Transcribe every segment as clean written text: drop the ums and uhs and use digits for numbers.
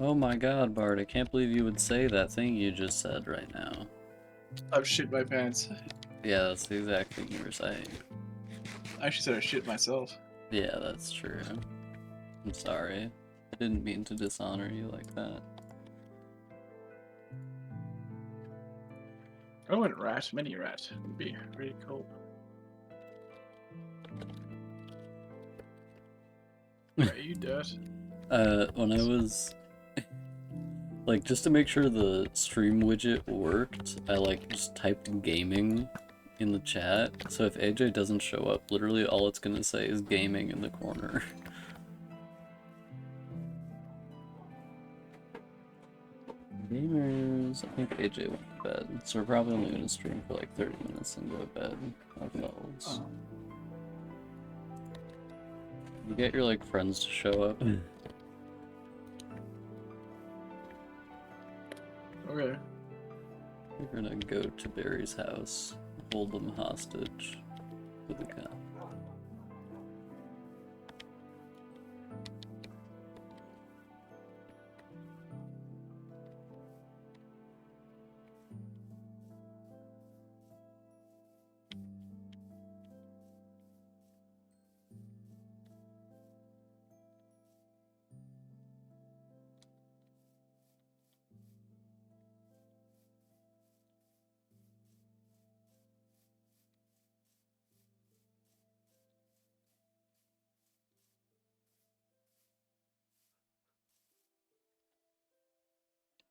Oh my god, Bart, I can't believe you would say that thing you just said right now. I've shit my pants. Yeah, that's the exact thing you were saying. I actually said I shit myself. Yeah, that's true. I'm sorry. I didn't mean to dishonor you like that. Oh, and rat, mini rat would be really cool. Are you dirt? When I was like, just to make sure the stream widget worked, I like just typed gaming in the chat. So if AJ doesn't show up, literally all it's gonna say is gaming in the corner. Gamers, I think AJ went to bed, so we're probably only gonna stream for like 30 minutes and go to bed ourselves. Oh. You get your like friends to show up. Okay. We're gonna go to Barry's house, hold them hostage with a gun.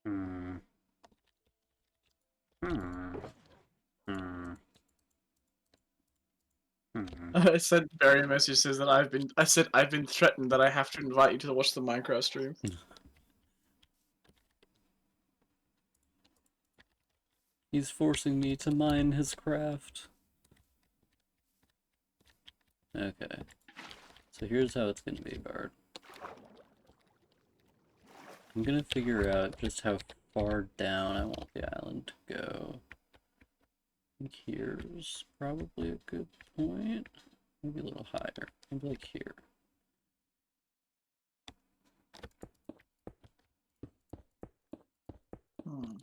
Hmm. Hmm. Hmm. Hmm. I said Barry message says that I've been threatened that I have to invite you to watch the Minecraft stream. He's forcing me to mine his craft. Okay. So here's how it's gonna be, Bard. I'm gonna figure out just how far down I want the island to go. I think here's probably a good point. Maybe a little higher. Maybe like here. Hmm.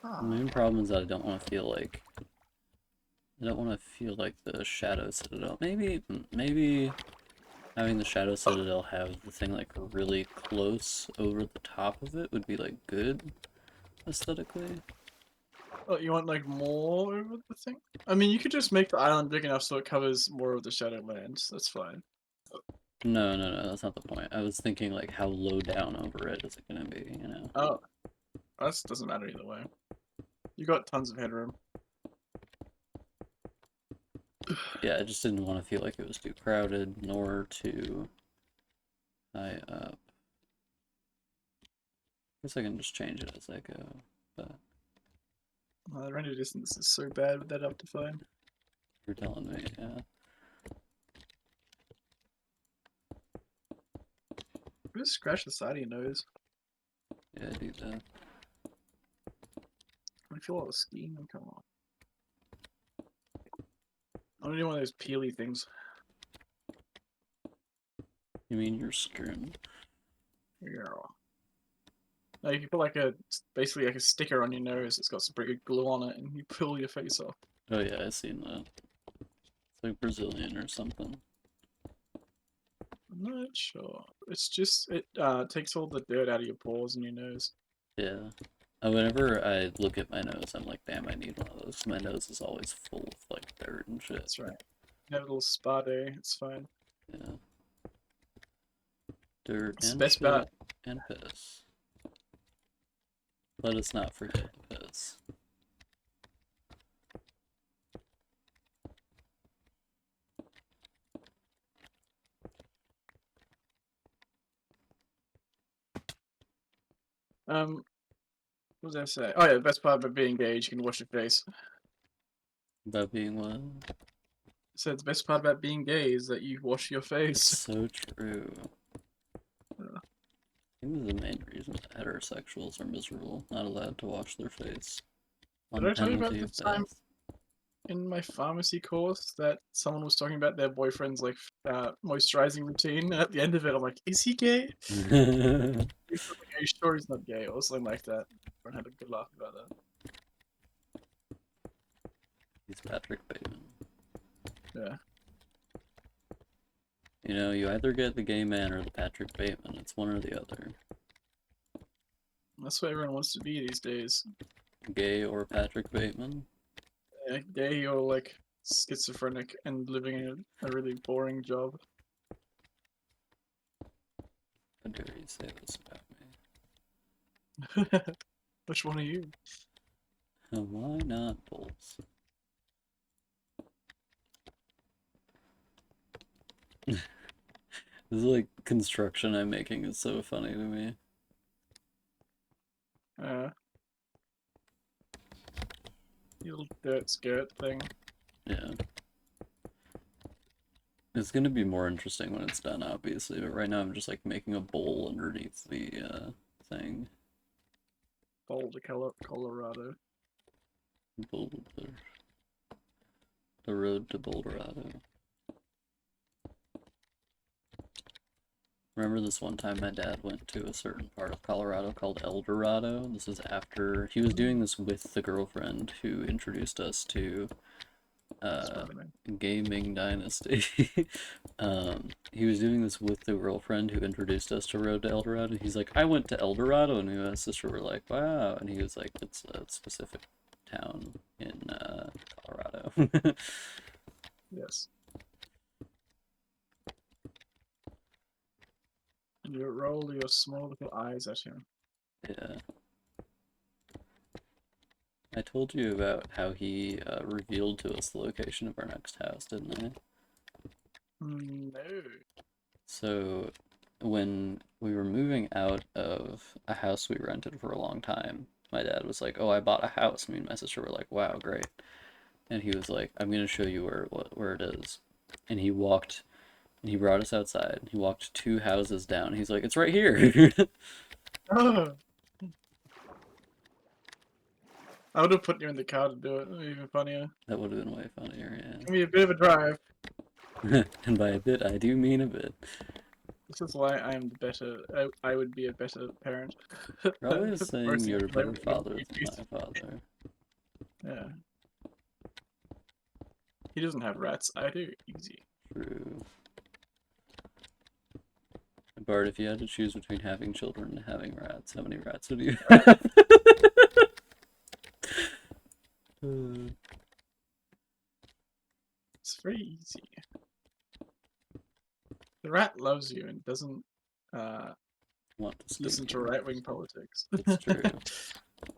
The Ah. main problem is that I don't want to feel like the Shadow Citadel. Maybe having the Shadow Citadel have the thing like really close over the top of it would be like good aesthetically. Oh, you want like more over the thing? I mean, you could just make the island big enough so it covers more of the Shadowlands. That's fine. No, no, no, that's not the point. I was thinking like how low down over it is it gonna be, you know? Oh, that doesn't matter either way. You got tons of headroom. Yeah, I just didn't want to feel like it was too crowded nor too high up. Guess I can just change it as I go, but The render distance is so bad with that Optifine. you're telling me, yeah. Just scratch the side of your nose. Yeah, I do that. I feel all the skiing. Come on. I don't need one of those peely things. You mean your skin? Yeah. No, you can put like basically like a sticker on your nose. It's got some pretty good glue on it, and you peel your face off. Oh yeah, I seen that. It's like Brazilian or something. I'm not sure. It's just it takes all the dirt out of your pores and your nose. Yeah. Whenever I look at my nose, I'm like, damn, I need one of those. My nose is always full of like dirt and shit. That's right. You have a little spa day. It's fine. Yeah. Dirt It's the and best part. shit and piss. Let us not forget the piss. What was I say? Oh yeah, the best part about being gay is you can wash your face. About being what? So the best part about being gay is that you wash your It's face. so true. Uh, I think this is the main reason that heterosexuals are miserable, not allowed to wash their face, Did on I tell you about penalty the of time? death. in my pharmacy course that someone was talking about their boyfriend's like moisturizing routine. At the end of it, I'm like, is he gay? He's like, are you sure he's not gay or something like that? Everyone had a good laugh about that. He's Patrick Bateman. Yeah. You know, you either get the gay man or the Patrick Bateman. It's one or the other. That's what everyone wants to be these days. Gay or Patrick Bateman. Yeah, gay or like schizophrenic and living a really boring job. How dare you say this about me? Which one are you? Why not bulls? This is like construction I'm making is so funny to me. Uh, you little dirt skirt thing. Yeah. It's gonna be more interesting when it's done, obviously, but right now I'm just like making a bowl underneath the thing. Boulder, Colorado. Boulder. The road to Boulderado. Remember this one time my dad went to a certain part of Colorado called El Dorado? This was after he was doing this with the girlfriend who introduced us to Gaming Dynasty. He was doing this with the girlfriend who introduced us to Road to El Dorado. He's like, I went to El Dorado, and me and my sister were like, wow. And he was like, it's a specific town in Colorado. Yes. You roll your small little eyes at him. Yeah. I told you about how he revealed to us the location of our next house, didn't I? No. So, when we were moving out of a house we rented for a long time, my dad was like, "Oh, I bought a house." Me and my sister were like, "Wow, great!" And he was like, "I'm gonna show you where it is." And he brought us outside. He walked 2 houses down. He's like, "It's right here." Oh, I would have put you in the car to do it. That would be even funnier. That would have been way funnier, Give me a bit of a drive. yeah. And by a bit, I do mean a bit. This is why I am the better. I would be a better parent. Probably saying Personally, you're a 'cause I better wouldn't father be than used- my father. Yeah. He doesn't have rats. I do. Easy. True. Bart, if you had to choose between having children and having rats, how many rats would you have? It's very easy. The rat loves you and doesn't Want to sting listen to you. right-wing politics. It's true.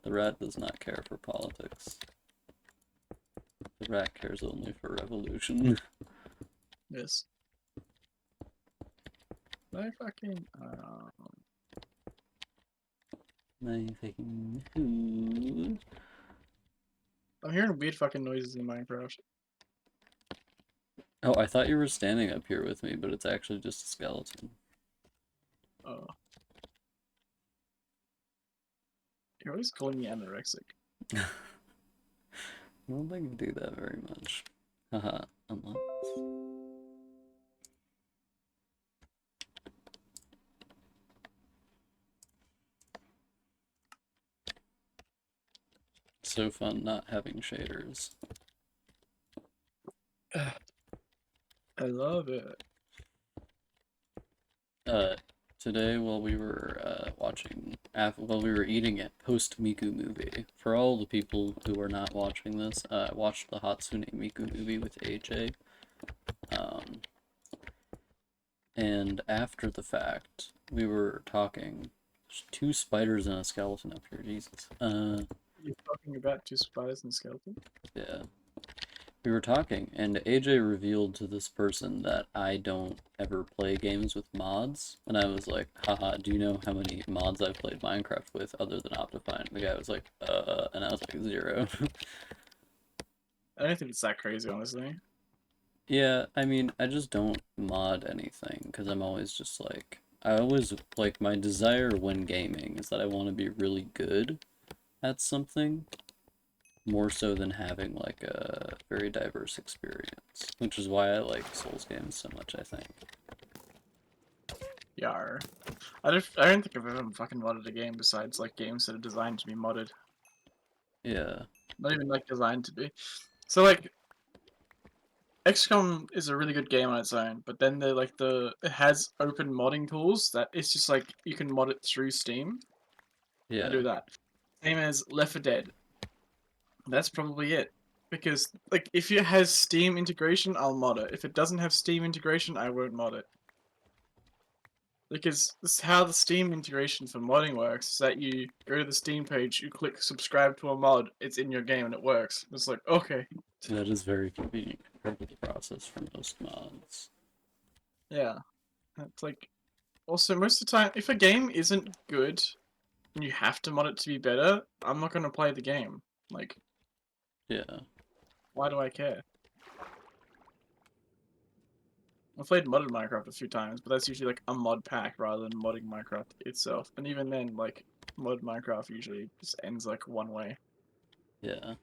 The rat does not care for politics. The rat cares only for revolution. Yes. I fucking My fucking who? I'm hearing weird fucking noises in Minecraft. Oh, I thought you were standing up here with me, but it's actually just a skeleton. Oh. You're always calling me anorexic. I don't think I do that very much. Haha, unless. So fun not having shaders. I love it. Today while we were while we were eating it, post Miku movie. For all the people who are not watching this, I watched the Hatsune Miku movie with AJ. And after the fact, we were talking. There's 2 spiders and a skeleton up here, Jesus. You're talking about 2 spiders and a skeleton? Yeah. We were talking, and AJ revealed to this person that I don't ever play games with mods. And I was like, haha, do you know how many mods I've played Minecraft with other than Optifine? And the guy was like, and I was like, 0. I don't think it's that crazy, honestly. Yeah, I mean, I just don't mod anything, because I'm always just like, I always, like, my desire when gaming is that I want to be really good at something. more so than having like a very diverse experience, which is why I like Souls games so much, I think. Yeah. I don't think I've ever fucking modded a game besides like games that are designed to be modded. Yeah. Not even like designed to be. So like XCOM is a really good game on its own, but then it has open modding tools that it's just like you can mod it through Steam and Yeah. do that. Same as Left 4 Dead. That's probably it. Because like if it has Steam integration, I'll mod it. If it doesn't have Steam integration, I won't mod it. Because this is how the Steam integration for modding works, is that you go to the Steam page, you click subscribe to a mod, it's in your game and it works. It's like, okay. That is very convenient compared to the process for most mods. Yeah. It's like also most of the time if a game isn't good and you have to mod it to be better, I'm not gonna play the game. Like, Yeah. why do I care? I've played modded Minecraft a few times, but that's usually like a mod pack rather than modding Minecraft itself. And even then, like, modded Minecraft usually just ends like one way. Yeah.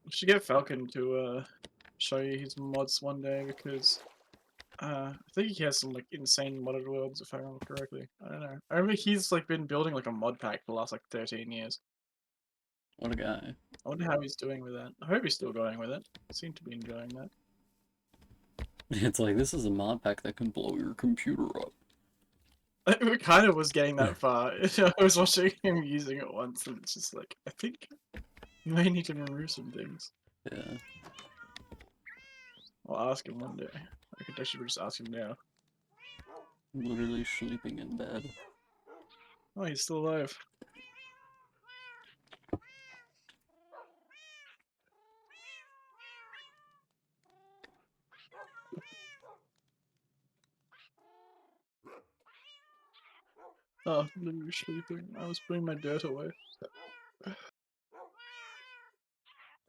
We should get Falcon to show you his mods one day because I think he has some like insane modded worlds if I remember correctly. I don't know. I remember he's like been building like a mod pack for the last like 13 years. What a guy. I wonder how he's doing with that. I hope he's still going with it. Seem to be enjoying that. It's like, this is a mod pack that can blow your computer up. It kind of was getting that far. I was watching him using it once, and it's just like, I think you may need to remove some things. Yeah. I'll ask him one day. I could actually just ask him now. Literally sleeping in bed. Oh, he's still alive. Oh, literally sleeping. I was putting my dirt away.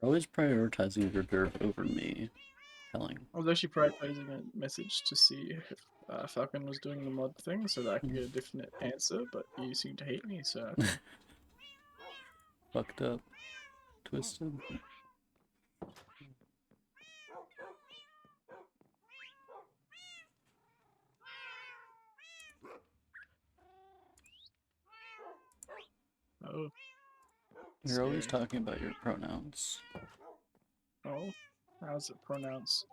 Always prioritizing your dirt over me. Telling. I was actually prioritizing a message to see if Falcon was doing the mod thing so that I could get a definite answer, but you seem to hate me, so... Fucked up. Twisted. Oh, You're always scary. talking about your pronouns. Oh, how's it pronounced?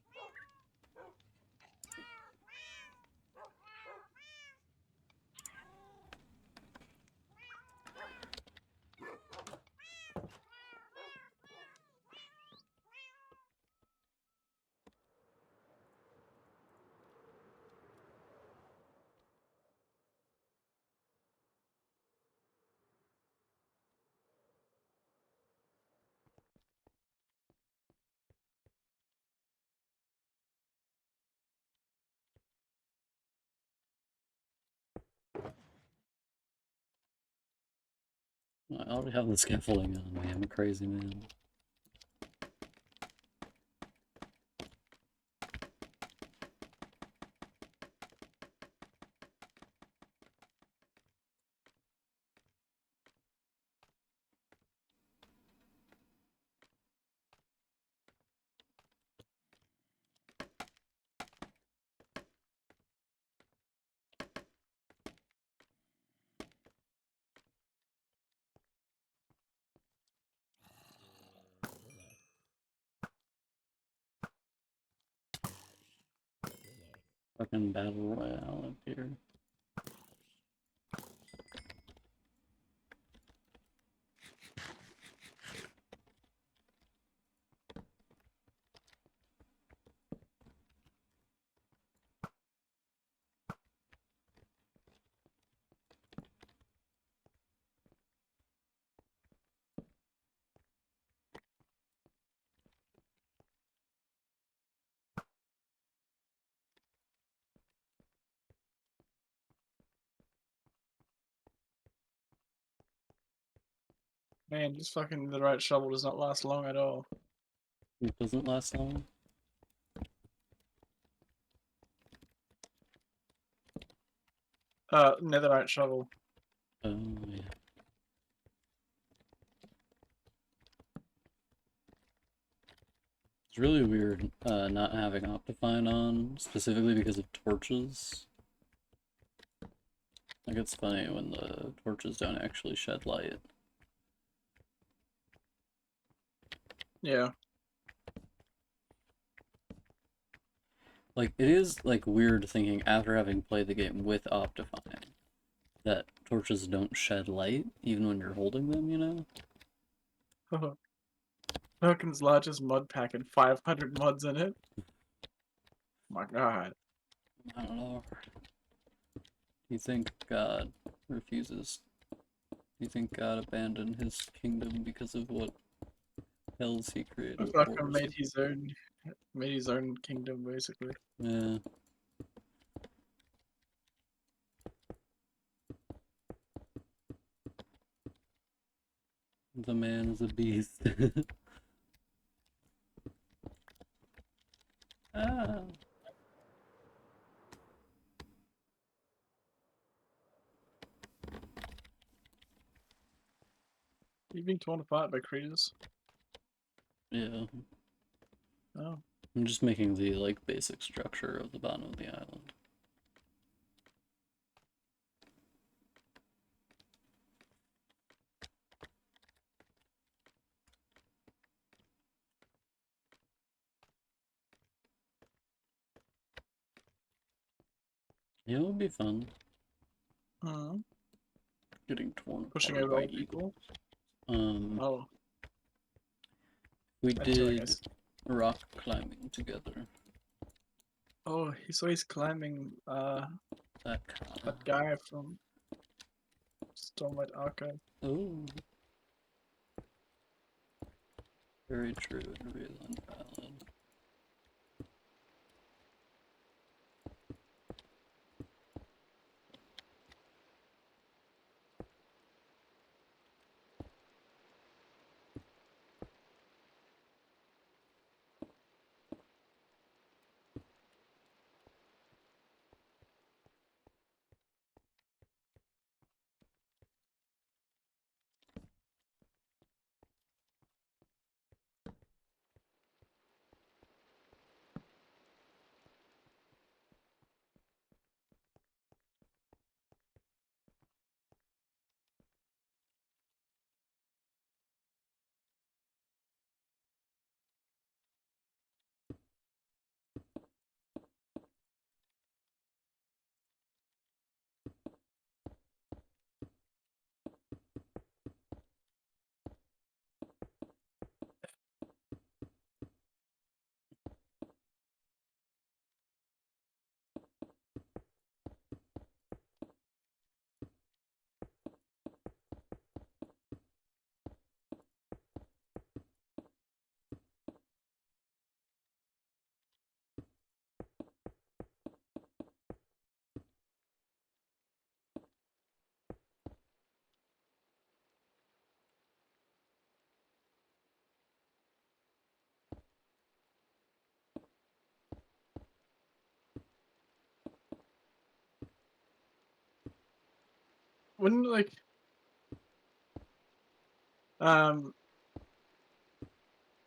I already have the scaffolding on me. I'm a crazy man. Fucking battle royale up here. Man, just fucking the right shovel does not last long at all. It doesn't last long. Netherite shovel. Oh, yeah. It's really weird not having Optifine on, specifically because of torches. Like, it's funny when the torches don't actually shed light. Yeah. Like, it is, like, weird thinking after having played the game with Optifine that torches don't shed light, even when you're holding them, you know? Falcon's largest mod pack and 500 mods in it. My god. I don't know. Do you think God refuses? Do you think God abandoned his kingdom because of what hells he created? Falcon made his own kingdom basically. Yeah. The man is a beast. Ah. He's being torn apart by creatures. Yeah. Oh. I'm just making the, like, basic structure of the bottom of the island. Yeah, it would be fun. Mm. Getting torn Pushing apart over by old eagles. people. Oh. We That too, I did guess. rock climbing together. Oh, so he's climbing That kinda. that guy from Stormlight Archive. Oh, very true and real and valid. Wouldn't um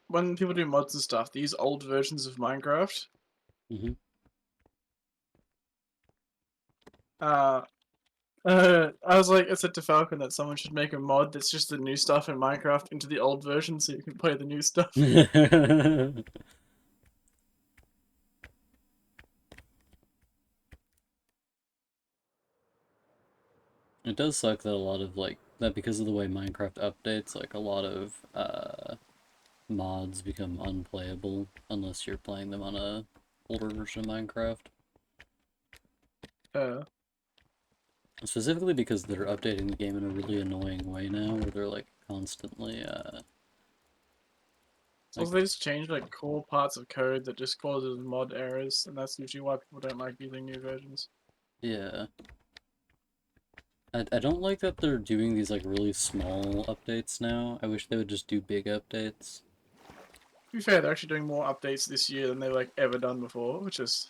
when people do mods and stuff, they use old versions of Minecraft. Mm-hmm. Uh I was like, I said to Falcon that someone should make a mod that's just the new stuff in Minecraft into the old version so you can play the new stuff. It does suck that a lot of, like, that because of the way Minecraft updates, like, a lot of, mods become unplayable unless you're playing them on a older version of Minecraft. Uh, Specifically because they're updating the game in a really annoying way now, where they're, like, constantly, so like, they just change like core parts of code that just causes mod errors, and that's usually why people don't like using new versions. yeah. I don't like that they're doing these, like, really small updates now. I wish they would just do big updates. To be fair, they're actually doing more updates this year than they've like ever done before, which is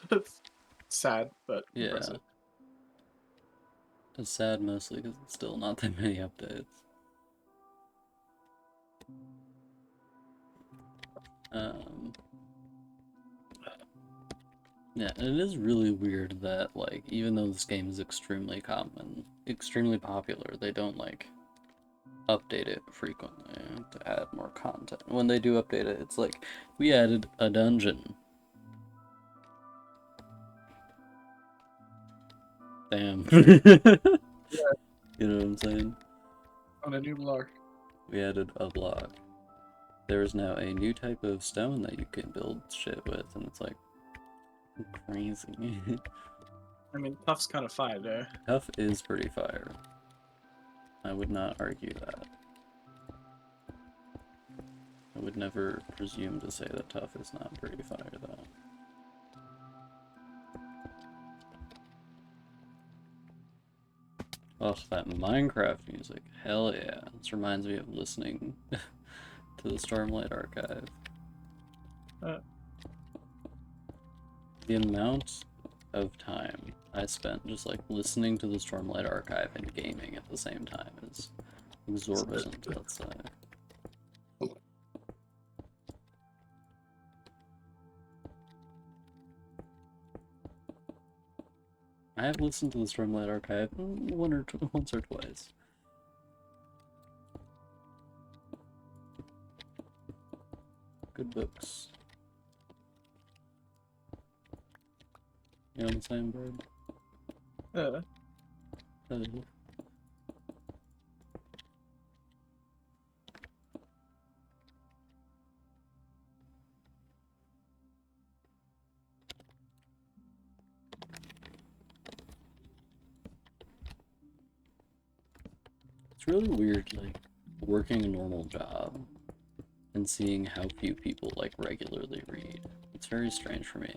sad but Yeah. impressive. It's sad mostly because it's still not that many updates. Um, Yeah, and it is really weird that, like, even though this game is extremely popular, they don't, like, update it frequently to add more content. When they do update it, it's like, we added a dungeon. Damn. Yeah, You know what I'm saying? on a new block. We added a block. There is now a new type of stone that you can build shit with, and it's like, crazy. I mean, Tough's kind of fire there. Tough is pretty fire. I would not argue that. I would never presume to say that Tough is not pretty fire, though. Oh, that Minecraft music. Hell yeah. This reminds me of listening to the Stormlight Archive. Uh, The amount of time I spent just like listening to the Stormlight Archive and gaming at the same time is exorbitant, let's say. I have listened to the Stormlight Archive once or twice. Good books. You know what I'm saying, bird? It's really weird, like, working a normal job and seeing how few people, like, regularly read. It's very strange for me.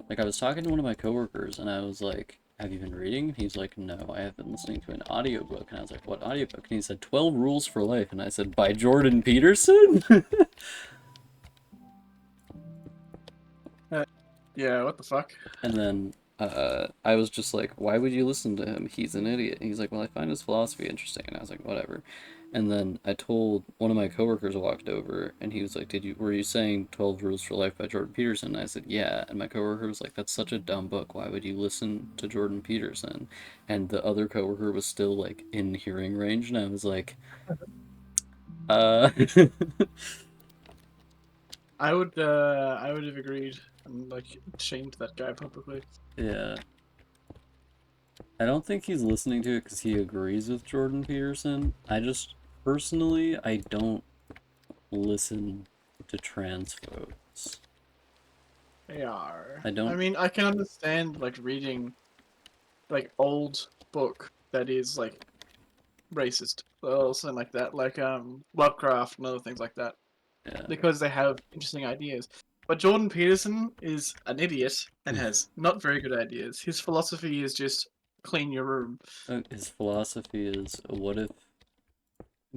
Like, I was talking to one of my coworkers, and I was like, have you been reading? He's like, no, I have been listening to an audiobook. And I was like, what audiobook? And he said, 12 Rules for Life. And I said, by Jordan Peterson? yeah, what the fuck? And then I was just like, why would you listen to him? He's an idiot. And he's like, well, I find his philosophy interesting. And I was like, whatever. And then I told one of my coworkers walked over, and he was like, were you saying 12 Rules for Life by Jordan Peterson? And I said, yeah. And my coworker was like, that's such a dumb book. Why would you listen to Jordan Peterson? And the other coworker was still like in hearing range, and I was like, uh I would have agreed and like shamed that guy publicly. yeah. I don't think he's listening to it because he agrees with Jordan Peterson. Personally, I don't listen to trans folks. They are. I don't. I mean, I can understand like reading like old book that is like racist or something like that, like Lovecraft and other things like that, Yeah. because they have interesting ideas. But Jordan Peterson is an idiot and has not very good ideas. His philosophy is just clean your room. His philosophy is, what if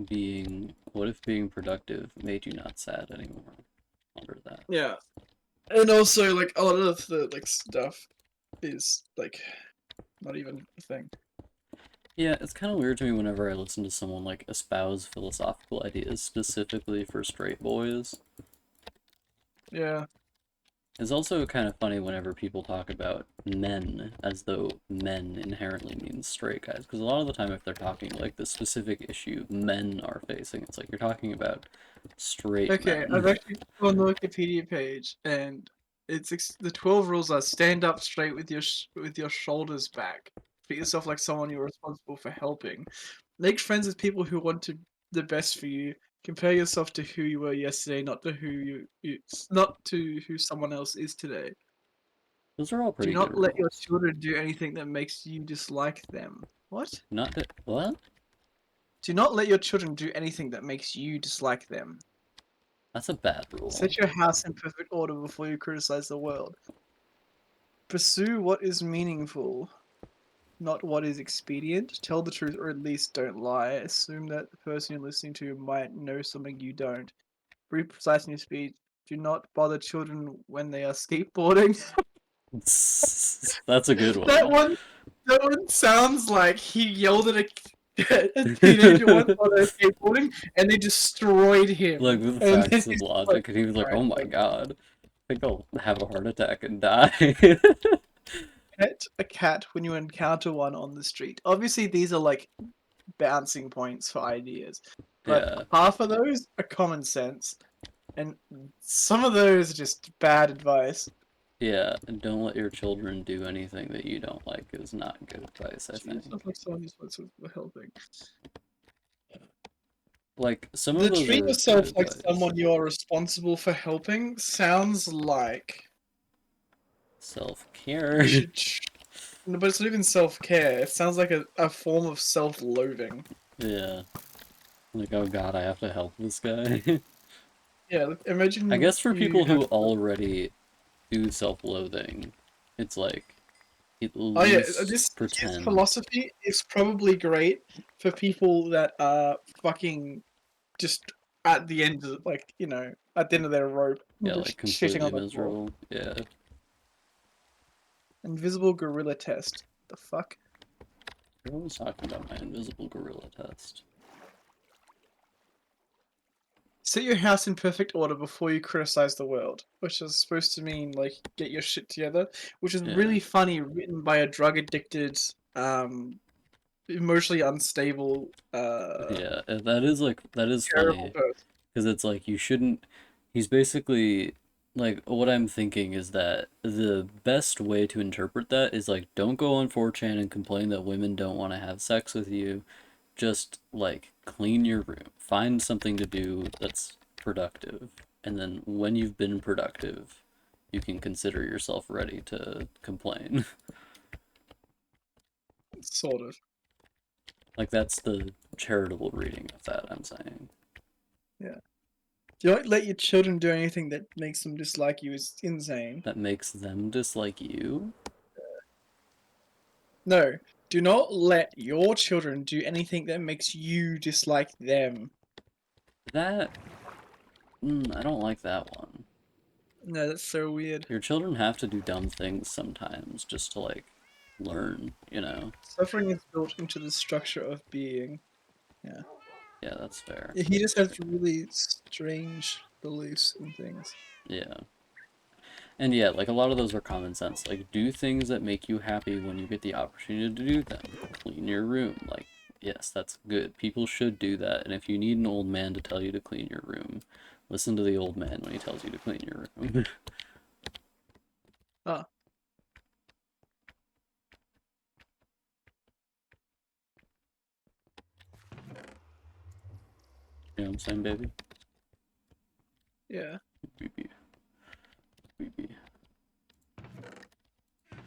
being productive made you not sad anymore? Under that. Yeah. And also like a lot of the like stuff is like not even a thing. Yeah, it's kind of weird to me whenever I listen to someone like espouse philosophical ideas specifically for straight boys. Yeah. It's also kind of funny whenever people talk about men as though men inherently means straight guys. Because a lot of the time, if they're talking like the specific issue men are facing, it's like you're talking about straight Okay, men. I've actually on the Wikipedia page, and the 12 rules are: stand up straight with your shoulders back, treat yourself like someone you're responsible for helping, make friends with people who want the best for you, compare yourself to who you were yesterday, not to not to who someone else is today. Those are all Do pretty good not let your rules. children do anything that makes you dislike them. What? Not that, what? Do not let your children do anything that makes you dislike them. That's a bad rule. Set your house in perfect order before you criticize the world. Pursue what is meaningful, not what is expedient. Tell the truth or at least don't lie. Assume that the person you're listening to might know something you don't. Be precise in your speech. Do not bother children when they are skateboarding. That's a good that one. one that one sounds like he yelled at a teenager once while they were skateboarding and they destroyed him. Like with And then facts and he's like, logic, and he was like, alright, "Oh my god." think I'll have a heart attack and die. Pet a cat when you encounter one on the street. Obviously, these are like bouncing points for ideas, but Yeah, half of those are common sense, and some of those are just bad advice. yeah. And don't let your children do anything that you don't like is not good advice, I Choose think. yourself like someone who's what's helping. Like, some of The those treat are good yourself like advice. someone you are responsible for helping sounds like you Self-care. should. No, but it's not even self care. It sounds like a form of self loathing. Yeah. Like, oh god, I have to help this guy. Yeah, like, I imagine guess for you people have who to. already do self-loathing, it's like, at Oh yeah, least this his pretend. philosophy is probably great for people that are fucking just at the end of at the end of their rope, Yeah, like, just shitting completely on the floor. miserable. Yeah. Invisible gorilla test. The fuck? Everyone was talking about my invisible gorilla test. Set your house in perfect order before you criticize the world, which is supposed to mean like get your shit together, which is Yeah. really funny, written by a drug addicted, emotionally unstable, Yeah, that is like, that is terrible funny. person. Because it's like, you shouldn't. He's basically. Like, what I'm thinking is that the best way to interpret that is like, don't go on 4chan and complain that women don't want to have sex with you. Just like clean your room. Find something to do that's productive. And then when you've been productive, you can consider yourself ready to complain. Sort of. Like, that's the charitable reading of that, I'm saying. Yeah. Don't let your children do anything that makes them dislike you is insane. That makes them dislike you? No, do not let your children do anything that makes you dislike them. That. I don't like that one. No, that's so weird. Your children have to do dumb things sometimes just to, like, learn, you know? Suffering is built into the structure of being. Yeah. Yeah, that's fair. He just has really strange beliefs and things. Yeah. And yeah, like, a lot of those are common sense. Like, do things that make you happy when you get the opportunity to do them. Clean your room. Like, yes, that's good. People should do that. And if you need an old man to tell you to clean your room, listen to the old man when he tells you to clean your room. Ah, You know what I'm saying, baby? yeah, BB. BB.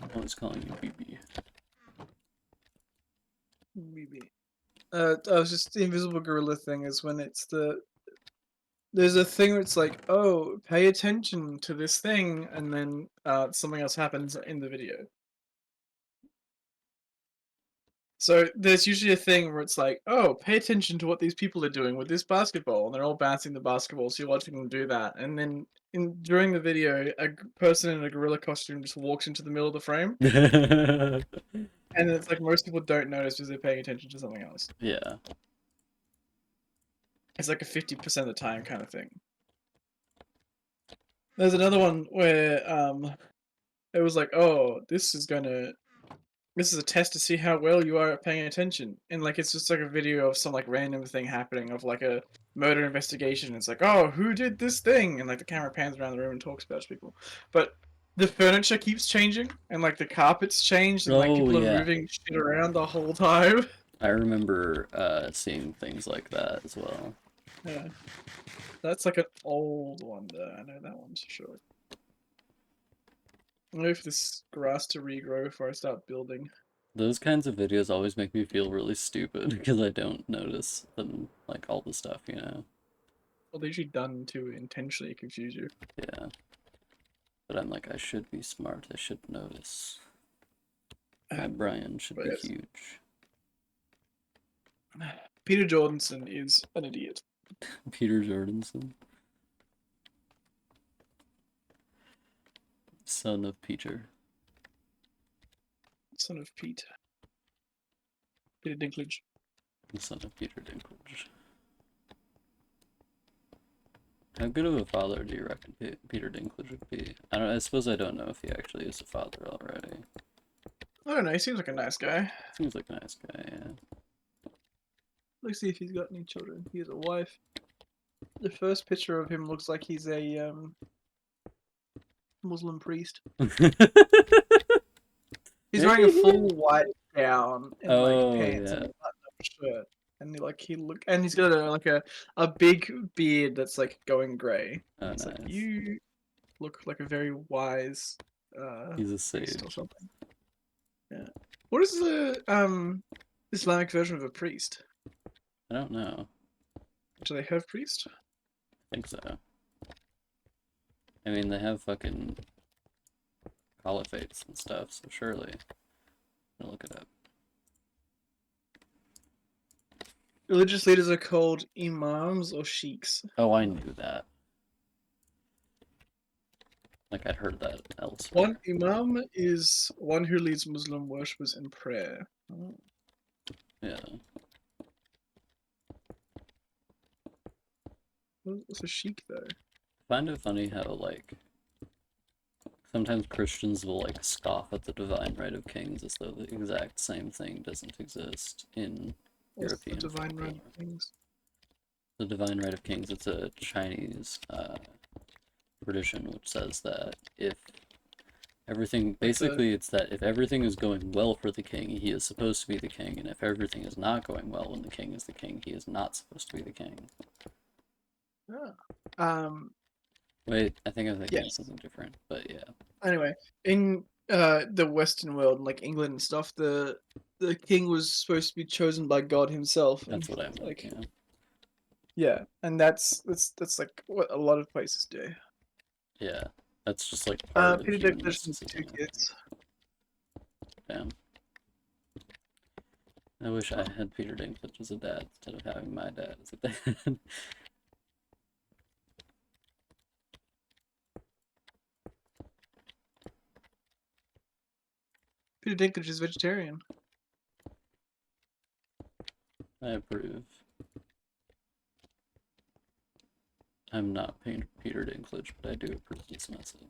I'm always calling you BB. maybe. I was just the invisible gorilla thing is when it's there's a thing where it's like, oh, pay attention to this thing, and then something else happens in the video. So there's usually a thing where it's like, oh, pay attention to what these people are doing with this basketball, and they're all bouncing the basketball, so you're watching them do that. And then during the video, person in a gorilla costume just walks into the middle of the frame, and it's like most people don't notice because they're paying attention to something else. Yeah. It's like a 50% of the time kind of thing. There's another one where it was like, oh, this is a test to see how well you are at paying attention. And like it's just like a video of some like random thing happening of like a murder investigation. It's like, oh, who did this thing? And like the camera pans around the room and talks about people. But the furniture keeps changing and like the carpets changed and like Oh, people are yeah. moving shit around the whole time. I remember seeing things like that as well. Yeah. That's like an old one though. I know that one's for sure. I wait for this grass to regrow before I start building. Those kinds of videos always make me feel really stupid because I don't notice them, like, all the stuff, you know? Well, they're usually done to intentionally confuse you. Yeah. But I'm like, I should be smart. I should notice. My Brian should But be yes. huge. Peter Jordanson is an idiot. Peter Jordanson, son of Peter. Son of Pete. Peter Dinklage. Son of Peter Dinklage. How good of a father do you reckon Peter Dinklage would be? I suppose I don't know if he actually is a father already. I don't know. He seems like a nice guy. Seems like a nice guy, yeah. Let's see if he's got any children. He has a wife. The first picture of him looks like he's a Muslim priest. He's wearing a full white gown and like Oh pants yeah. and a button-up shirt, and he's got a big beard that's like going grey. Oh It's like nice. you look like a very wise He's a priest or sage. something. Yeah. What is the Islamic version of a priest? I don't know. Do they have priest? I think so. I mean, they have fucking caliphates and stuff, so surely. I'll look it up. Religious leaders are called imams or sheikhs. Oh, I knew that. Like, I'd heard that elsewhere. One imam is one who leads Muslim worshippers in prayer. Oh. Yeah. What's a sheikh though? I find it funny how, like, sometimes Christians will, like, scoff at the divine right of kings as though the exact same thing doesn't exist in What's the European divine right folklore. of kings? The divine right of kings, it's a Chinese tradition which says that if everything, basically it's that if everything is going well for the king, he is supposed to be the king, and if everything is not going well when the king is the king, he is not supposed to be the king. Yeah. Wait, I think I'm thinking of Yes. something different, but yeah. Anyway, in the Western world, like England and stuff, the king was supposed to be chosen by God himself, and That's what I meant, like yeah. yeah, and that's like what a lot of places do. Yeah, that's just like part of Peter human Dinklage has two mysticism, I think. kids. Damn. I wish I had Peter Dinklage as a dad instead of having my dad as a dad. Peter Dinklage is vegetarian. I approve. I'm not Peter Dinklage, but I do approve this message.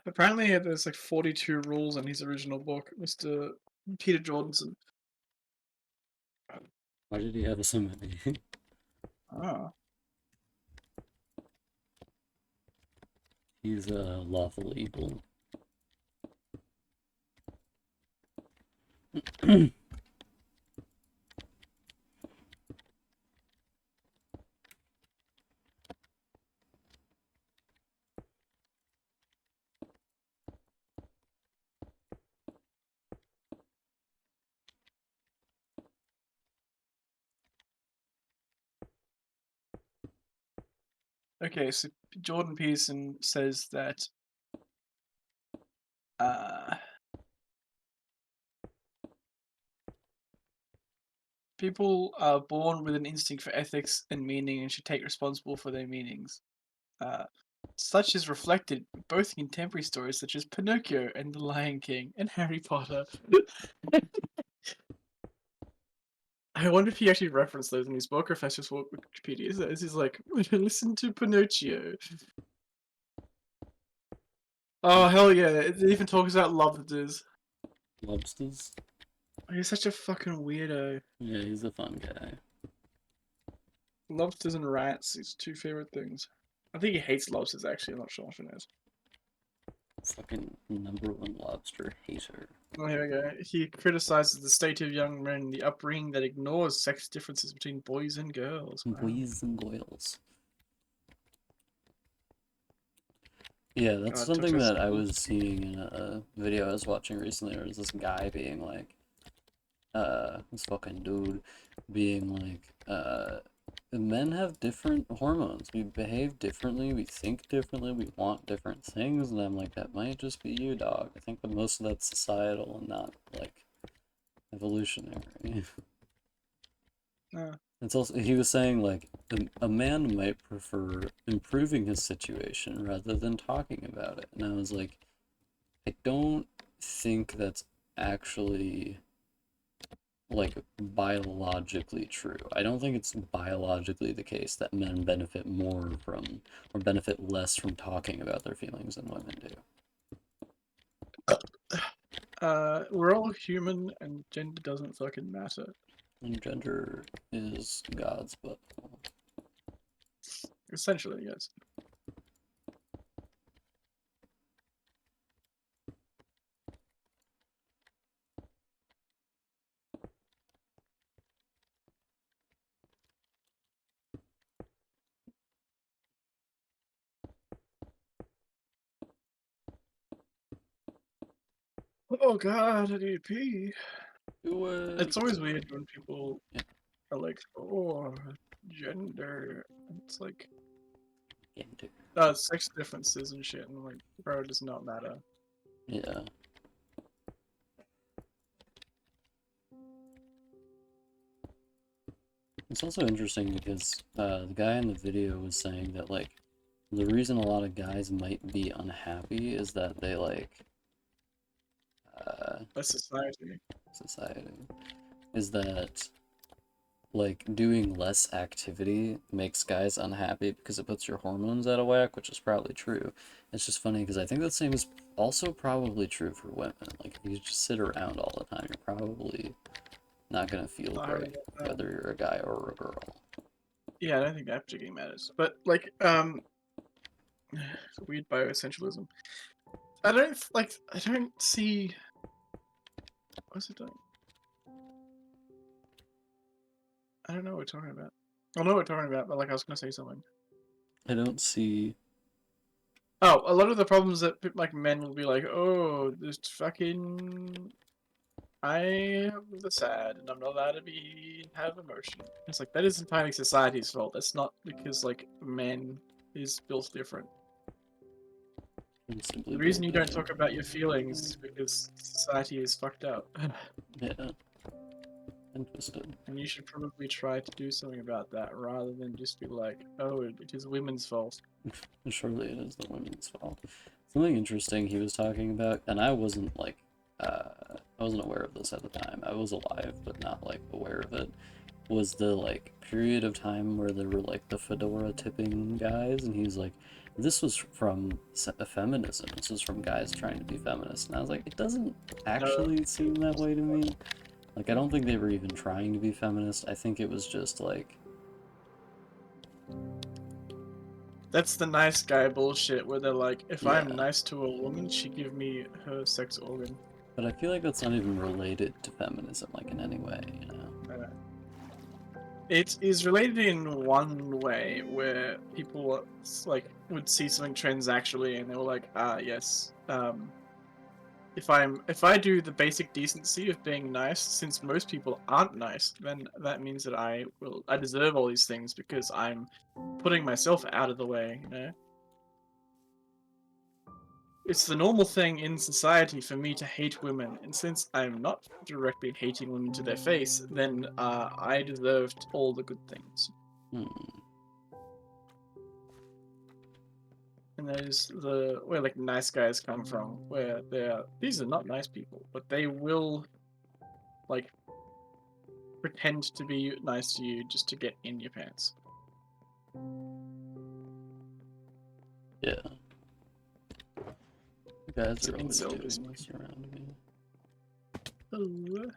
Apparently, there's like 42 rules in his original book, Mr. Peter Jordanson. Why did he have so many? Ah. He's lawful evil. Okay, so Jordan Peterson says that uh, people are born with an instinct for ethics and meaning and should take responsible for their meanings. Uh, Such is reflected both in contemporary stories such as Pinocchio and The Lion King and Harry Potter. I wonder if he actually referenced those in his book or if that's just what Wikipedia says. He's like, listen to Pinocchio. Oh, hell yeah. It even talks about lobsters. Lobsters? He's such a fucking weirdo. Yeah, he's a fun guy. Lobsters and rats, his two favorite things. I think he hates lobsters, actually. I'm not sure if he knows. Fucking #1 lobster hater. Oh, here we go. He criticizes the state of young men and the upbringing that ignores sex differences between boys and girls. Wow. Boys and goyles. Yeah, that's something that I was seeing in a video I was watching recently, where there's this guy being like, this fucking dude being like, men have different hormones. We behave differently, we think differently, we want different things, and I'm like, that might just be you, dog. I think that most of that's societal and not like evolutionary. Uh, It's also, he was saying like a man might prefer improving his situation rather than talking about it. And I was like, I don't think that's actually like biologically true. I don't think it's biologically the case that men benefit more from or benefit less from talking about their feelings than women do. we're all human, and gender doesn't fucking matter. And gender is God's but Essentially, yes. Oh god, I need to pee. do it. It's always weird when people Yeah, are like, oh, gender. It's like, gender. sex differences and shit, and I'm like, bro, it does not matter. Yeah. It's also interesting because the guy in the video was saying that like the reason a lot of guys might be unhappy is that they like uh, That's society. society is that like doing less activity makes guys unhappy because it puts your hormones out of whack, which is probably true. It's just funny because I think the same is also probably true for women. Like if you just sit around all the time, you're probably not gonna feel Not having great, whether you're a guy or a girl. Yeah, I don't think that particularly matters. But like, weird bioessentialism. I don't see. What's it doing? I don't know what we're talking about. I know what we're talking about, but like I was gonna say something. I don't see. Oh, a lot of the problems that like men will be like, oh, this fucking I am the sad and I'm not allowed to have emotion. It's like that is entirely society's fault. That's not because like men is built different. I'm simply The reason built you don't talk different. about your feelings is because society is fucked up. Yeah, interested. And you should probably try to do something about that rather than just be like, oh, it is women's fault. Surely it is the women's fault. Something interesting he was talking about, and I wasn't like, I wasn't aware of this at the time. I was alive, but not like aware of it. Was the like period of time where there were like the fedora tipping guys, and he's like, this was from feminism. This was from guys trying to be feminist, and I was like, it doesn't No, actually seem that way to me. Like, I don't think they were even trying to be feminist. I think it was just like, that's the nice guy bullshit where they're like, if I'm yeah. nice to a woman, she give me her sex organ. But I feel like that's not even related to feminism, like in any way, you know? Uh, it is related in one way where people like would see something transactionally and they were like, ah, yes, if I do the basic decency of being nice, since most people aren't nice, then that means that I deserve all these things because I'm putting myself out of the way, you know? It's the normal thing in society for me to hate women, and since I'm not directly hating women to their face, then I deserved all the good things. Hmm. And that is where like nice guys come from, where these are not nice people, but they will like pretend to be nice to you just to get in your pants. Yeah. You guys It's are always incel doing basically. this around me. Oh,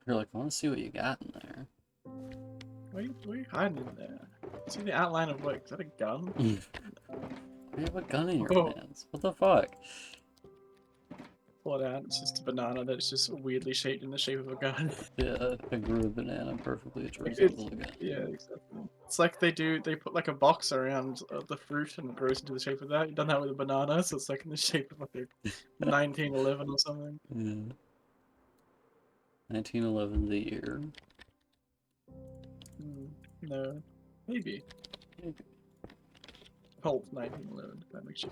You're like, I want to see what you got in there. what are you hiding in there? See the outline of what? Is that a gun? You have a gun in your Oh, pants. What the fuck? pull it out. It's just a banana that's just weirdly shaped in the shape of a gun. Yeah, I grew a banana perfectly dressed up It's as a gun. yeah, exactly. It's like they put like a box around the fruit and it grows into the shape of that. You've done that with a banana, so it's like in the shape of like a 1911 or something. Yeah. 1911 the year. No, maybe. Hold 1911. That makes you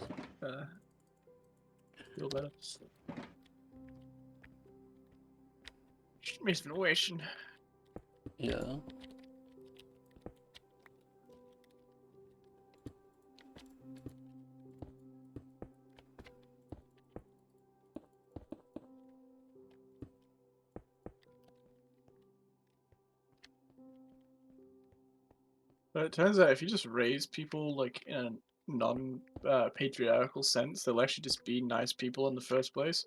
feel better. Makes me wishing. Yeah. But it turns out if you just raise people like in a non patriarchal sense, they'll actually just be nice people in the first place.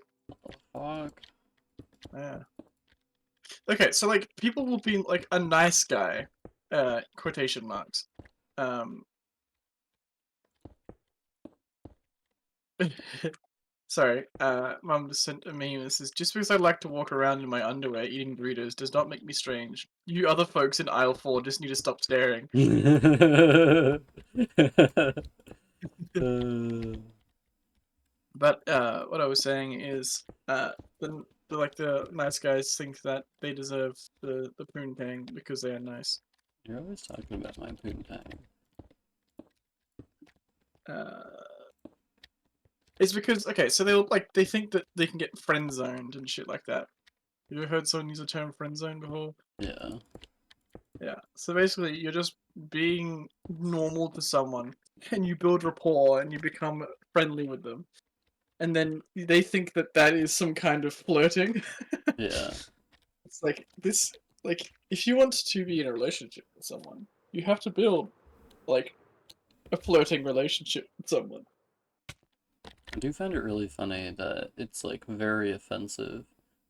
Fuck. Yeah. Okay, so like people will be like a nice guy, quotation marks. Um, sorry, Mum just sent a meme that says, just because I like to walk around in my underwear eating burritos does not make me strange. You other folks in aisle 4 just need to stop staring. But what I was saying is, the nice guys think that they deserve the poontang because they are nice. You're always talking about my poontang. Uh, it's because okay, so they think that they can get friend zoned and shit like that. You ever heard someone use the term friend zone before? Yeah. Yeah. So basically, you're just being normal to someone, and you build rapport, and you become friendly with them, and then they think that that is some kind of flirting. Yeah. It's like this, like if you want to be in a relationship with someone, you have to build like a flirting relationship with someone. I do find it really funny that it's like very offensive.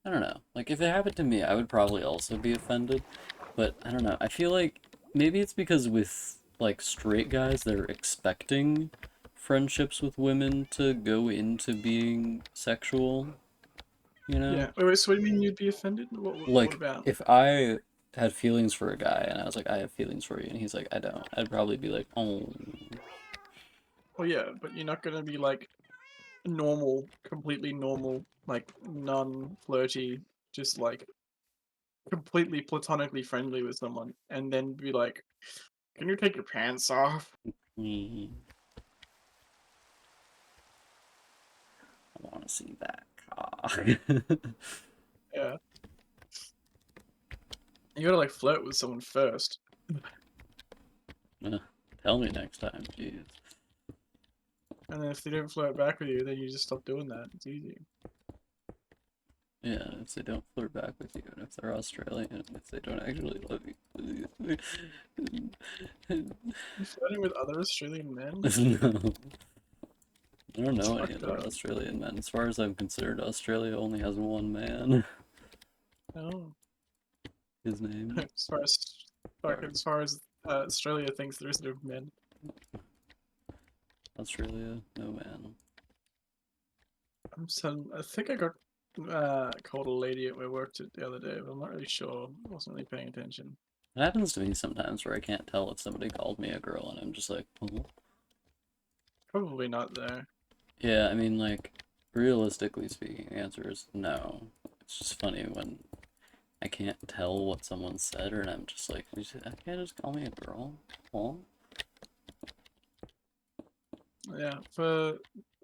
I don't know. Like if it happened to me, I would probably also be offended. But I don't know. I feel like maybe it's because with like straight guys, they're expecting friendships with women to go into being sexual, you know? Yeah. Wait, so what do you mean you'd be offended? What Like about? if I had feelings for a guy and I was like, I have feelings for you, and he's like, I don't, I'd probably be like, oh, Well, yeah, but you're not gonna be like normal, completely normal, like non-flirty, just like completely platonically friendly with someone, and then be like, "Can you take your pants off?" mm, I want to see that cock. Yeah, you gotta like flirt with someone first, Uh, Tell me next time, jeez. and then if they don't flirt back with you, then you just stop doing that. It's easy. Yeah, if they don't flirt back with you, and if they're Australian, and if they don't actually love you. You flirting with other Australian men? No, I don't It's know any fucked other up. Australian men. As far as I'm concerned, Australia only has one man. No. His name. As far as fuck, Sorry, as far as Australia thinks there is no men. Australia, no man. I think I got called a lady at where I worked at the other day, but I'm not really sure. I wasn't really paying attention. It happens to me sometimes where I can't tell if somebody called me a girl, and I'm just like, oh. Probably not there. Yeah, I mean, like, realistically speaking, the answer is no. It's just funny when I can't tell what someone said, and I'm just like, I can't just call me a girl. Well, Yeah, for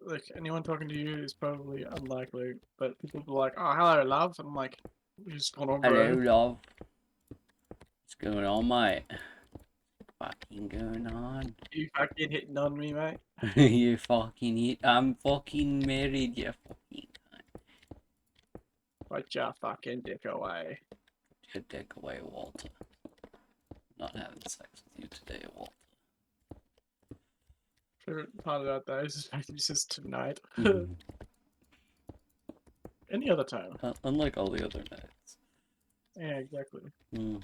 like anyone talking to you is probably unlikely, but people be like, "Oh, hello, love," and I'm like, "What's going on, hello, bro? love. What's going on, mate? Fucking going on? You fucking hitting on me, mate? You fucking hit. I'm fucking married, you fucking Put your fucking dick away." good dick away, Walter. Not having sex with you today, Walter. Favorite part about that is the fact that he says tonight. Mhm. Any other time. Unlike all the other nights. Yeah, exactly. Mm.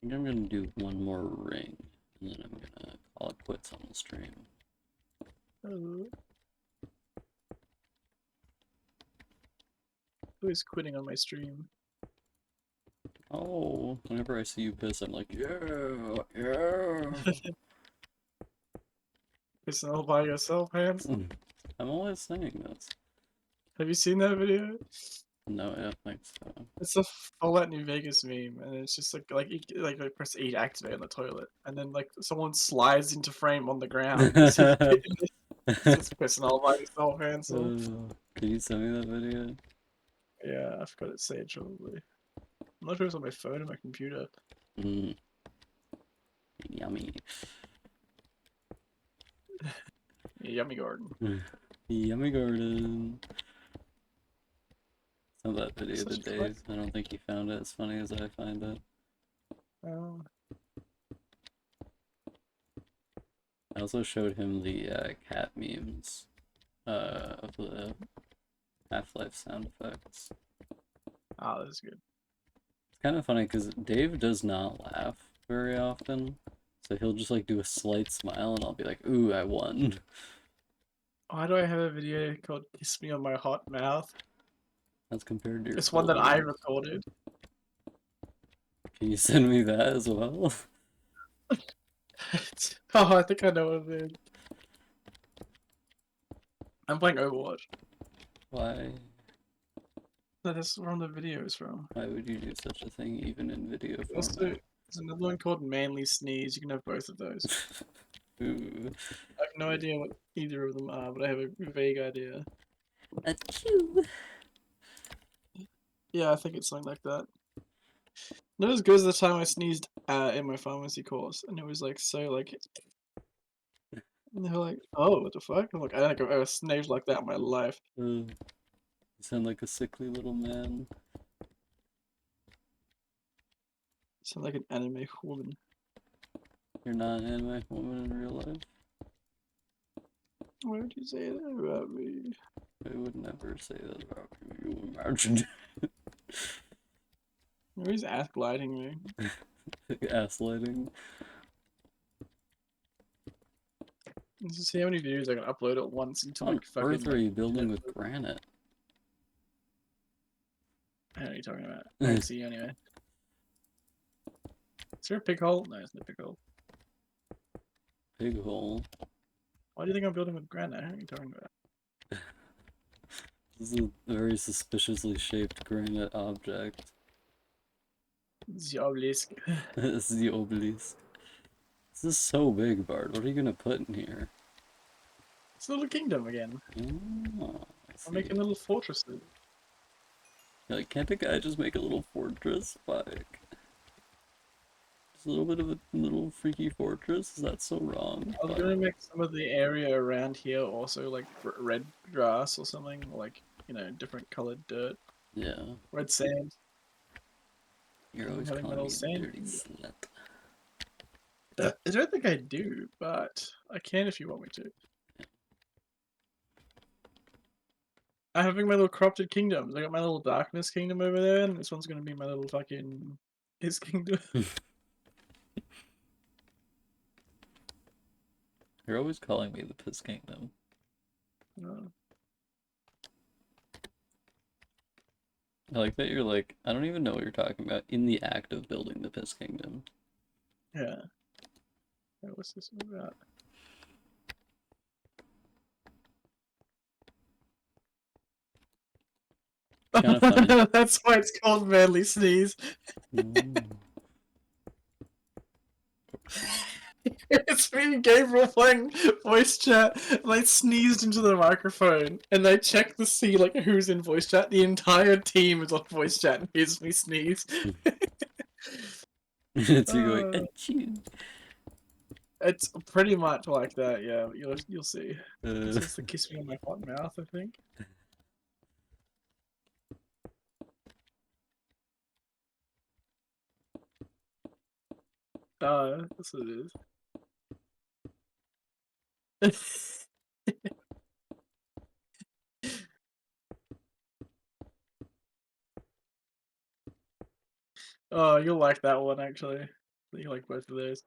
think I'm gonna do one more ring, and then I'm gonna call it quits on the stream. Oh, who is quitting on my stream? Oh, whenever I see you piss, I'm like, yeah, yeah. Pissing all by yourself, handsome. I'm always saying this. Have you seen that video? No, I don't think so. It's a Fallout New Vegas meme, and it's just like press E to activate on the toilet, and then like someone slides into frame on the ground. You see it's just pissing all by yourself, handsome. Can you send me that video? Yeah, I forgot it's saved probably. I'm not sure it's on my phone or my computer. Mm, yummy. Yummy Garden. Yummy garden. Send that video to Such a Dave. I don't think he found it as funny as I find it. oh, I also showed him the cat memes of the Half-Life sound effects. ah, that's good. It's kind of funny because Dave does not laugh very often, so he'll just like do a slight smile and I'll be like, ooh, I won. Why do I have a video called "Kiss Me on My Hot Mouth"? As compared to your It's one cold that I ones. recorded. Can you send me that as well? Oh, I think I know what it is. I'm playing Overwatch. Why? That's where the video is from. Why would you do such a thing even in video Also, format? there's another one called Manly Sneeze. You can have both of those. Ooh. I have no idea what either of them are, but I have a vague idea. Achoo. Yeah, I think it's something like that. Not as good as the time I sneezed in my pharmacy course, and it was like so like. And they were like, "Oh, what the fuck?" I'm like, "I don't think I've ever sneezed like that in my life." You sound like a sickly little man. Sound like an anime woman. You're not an anime woman in real life. Why would you say that about me? I would never say that about you. You imagine Who's ass gliding me? gaslighting. Let's just see how many videos I can upload at once into What on like earth fucking are like you building internet. with granite? I don't know what you're talking about. I don't see you anyway. Is there a pig hole? No, it's not a pig hole. Pig hole. Why do you think I'm building with granite? I don't know what you're talking about. This is a very suspiciously shaped granite object. It's the obelisk. This is the obelisk. This is so big, Bart. What are you gonna put in here? It's a little kingdom again. Oh, I I'm see. making little fortresses. Like, can't a guy just make a little fortress? Like, just a little bit of a little freaky fortress? Is that so wrong? I was But gonna make some of the area around here also like red grass or something, like different colored dirt, yeah, red sand. you're I'm always having my calling little me a sand dirty kingdom. slut. I don't think I do, but I can if you want me to. I'm having my little corrupted kingdoms. I got my little darkness kingdom over there, and this one's gonna be my little fucking his kingdom. You're always calling me the piss kingdom. Uh, I like that you're like, I don't even know what you're talking about in the act of building the piss kingdom. yeah. What's this about? Kind of funny. That's why it's called Manly Sneeze. Mm. It's me and Gabriel playing voice chat, and I sneezed into the microphone, and I checked to see like who's in voice chat. The entire team is on voice chat and hears me sneeze. It's you going, uh, achoo. it's pretty much like that, yeah. You'll see. It Uh, says to kiss me on my hot mouth, I think. That's what it is. Oh, you'll like that one actually. You like both of those.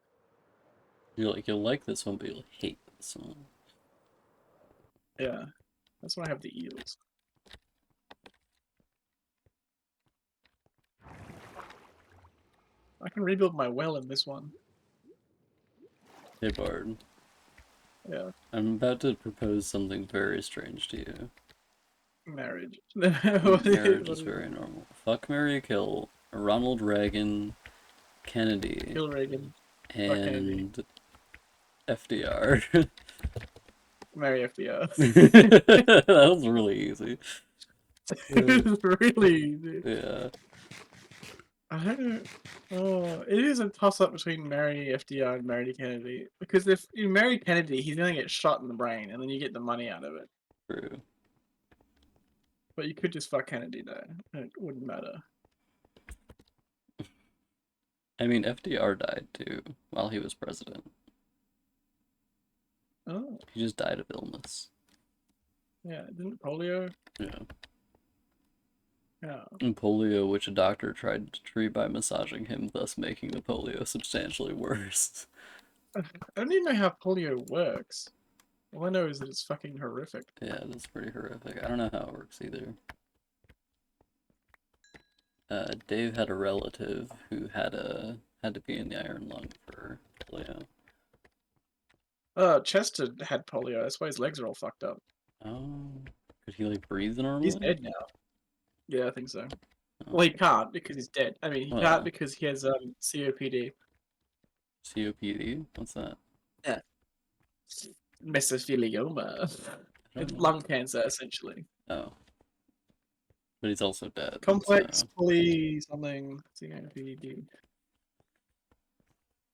You'll like this one, but you'll hate this one. Yeah, that's why I have the eels. I can rebuild my well in this one. Hey Bard, Yeah, I'm about to propose something very strange to you. marriage. Marriage What is is it? very normal. Fuck, marry, kill Ronald Reagan, Kennedy, Kill Reagan. Fuck Kennedy. and FDR. Marry FDR. That was really easy. It's really easy. Yeah, I don't know. Oh, it is a toss up between marry FDR and marry Kennedy. Because if you marry Kennedy, he's gonna get shot in the brain, and then you get the money out of it. true. But you could just fuck Kennedy though, and it wouldn't matter. I mean, FDR died too while he was president. Oh, He just died of illness. yeah, didn't polio? Yeah. Yeah. And polio, which a doctor tried to treat by massaging him, thus making the polio substantially worse. I don't even know how polio works. All I know is that it's fucking horrific. Yeah, that's pretty horrific. I don't know how it works either. Dave had a relative who had to be in the iron lung for polio. Chester had polio. That's why his legs are all fucked up. Oh, could he like breathe He's normally? dead now. Yeah, I think so. Oh, Well, he can't because he's dead. I mean, he can't well, because he has COPD. COPD? What's that? Yeah. Mesothelioma. I don't It's know. lung cancer, essentially. Oh, but he's also dead. Complex So poly something. COPD.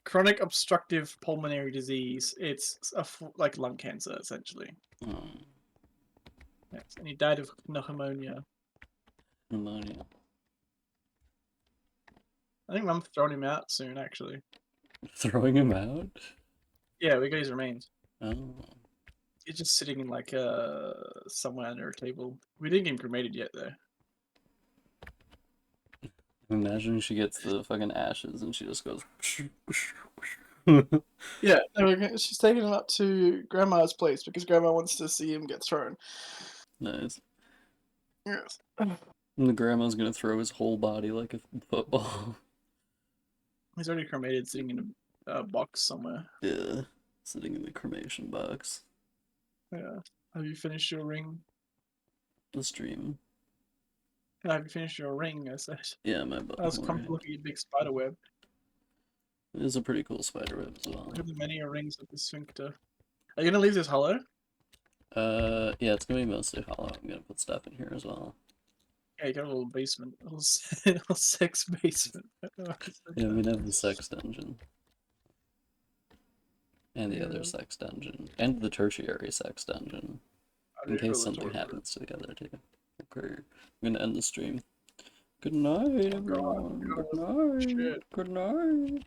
Chronic obstructive pulmonary disease. It's like lung cancer, essentially. oh, Yes, and he died of pneumonia. pneumonia. I think Mum's throwing him out soon, actually. Throwing him out? Yeah, we got his remains. Oh, He's just sitting in like somewhere under a table. We didn't get him cremated yet, though. imagine she gets the fucking ashes and she just goes. Yeah, no, she's taking him up to Grandma's place because Grandma wants to see him get thrown. Nice. Yes. And the grandma's gonna throw his whole body like a football. He's already cremated, sitting in a box somewhere. Yeah, sitting in the cremation box. Yeah. Have you finished your ring? The stream. Have you finished your ring? I said. Yeah, my I was butthole come to ring. look at your big spider web. It is a pretty cool spider web as well. Look at the many rings of the sphincter. Are you gonna leave this hollow? Yeah, it's gonna be mostly hollow. I'm gonna put stuff in here as well. Yeah, you got a little basement, a little sex basement. Yeah, I'm gonna have the sex dungeon. And the other Yeah. sex dungeon. And the tertiary sex dungeon. In case something happens to the other two. Okay, I'm gonna end the stream. Good night, Oh god, everyone. Good oh, night. shit. Good night.